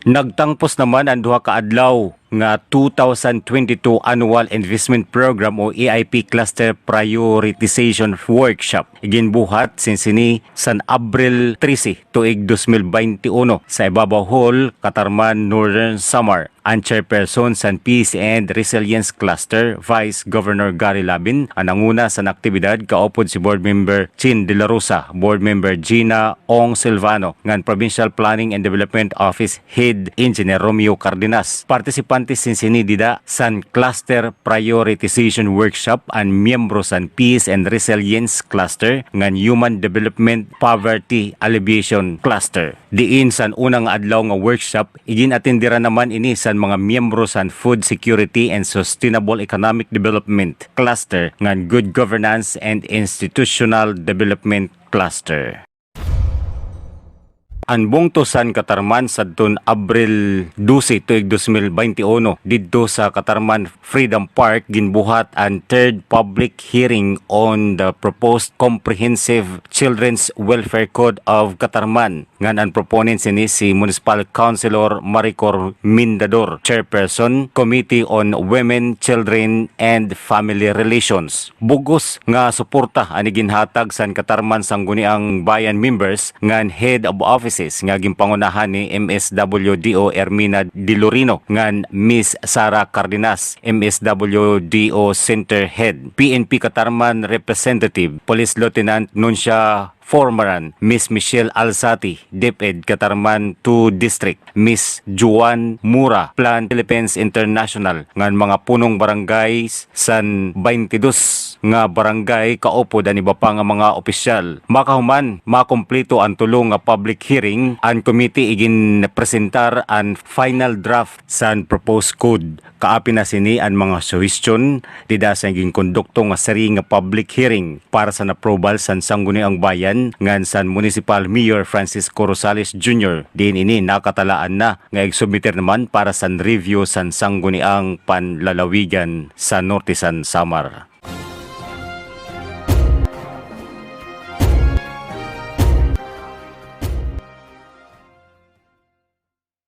Nagtangpos naman ang duha ka adlaw nga 2022 Annual Investment Program o EIP Cluster Prioritization Workshop. Ginbuhat sinsini san Abril 13 tuig 2021 sa Ibabaw Hall, CATARMAN, Northern SAMAR. Ang chairperson san Peace and Resilience Cluster, Vice Governor Gary Labin, ang nanguna sa aktibidad kaupod si Board Member Chin De La Rosa, Board Member Gina Ong Silvano, ngan Provincial Planning and Development Office Head Engineer Romeo Cardenas. Participantes sinsini dida san Cluster Prioritization Workshop ang miyembro san Peace and Resilience Cluster ngan Human Development Poverty Alleviation Cluster. Diin san unang adlaw nga workshop, igin-atendira naman ini san mga miyembro san Food Security and Sustainable Economic Development Cluster ngan Good Governance and Institutional Development Cluster. Ang bungtosan CATARMAN sadtong Abril 12 tuig 2021 didto sa CATARMAN Freedom Park ginbuhat ang third public hearing on the proposed Comprehensive Children's Welfare Code of CATARMAN. Ngan ang proponent sini si Municipal Councilor Maricor Mindador, Chairperson Committee on Women, Children and Family Relations. Bugos nga suporta ani ginhatag san CATARMAN sangguniang bayan members ngan Head of Office nga ginpangunahan ni MSWDO Ermina Dilorino ngan Miss Sara Cardenas, MSWDO Center Head, PNP CATARMAN Representative, Police Lieutenant Nuncia Formaran, Miss Michelle Alzati, DepEd CATARMAN 2 District, Miss Juan Mura, Plan Philippines International, ngan mga punong barangay san 22 nga barangay kaupod ang iba pa nga mga opisyal. Makahuman, makompleto ang tulong nga public hearing, ang committee igin presentar ang final draft san proposed code. Kaapi na sini ang mga suggestion dida sa igin kondukto nga serye nga public hearing para sa approval san sangguniang bayan ngan san Municipal Mayor Francisco Rosales Jr. Din ini nakatalaan na nga igsubmiter naman para san review san sangguniang panlalawigan sa Norte San Samar.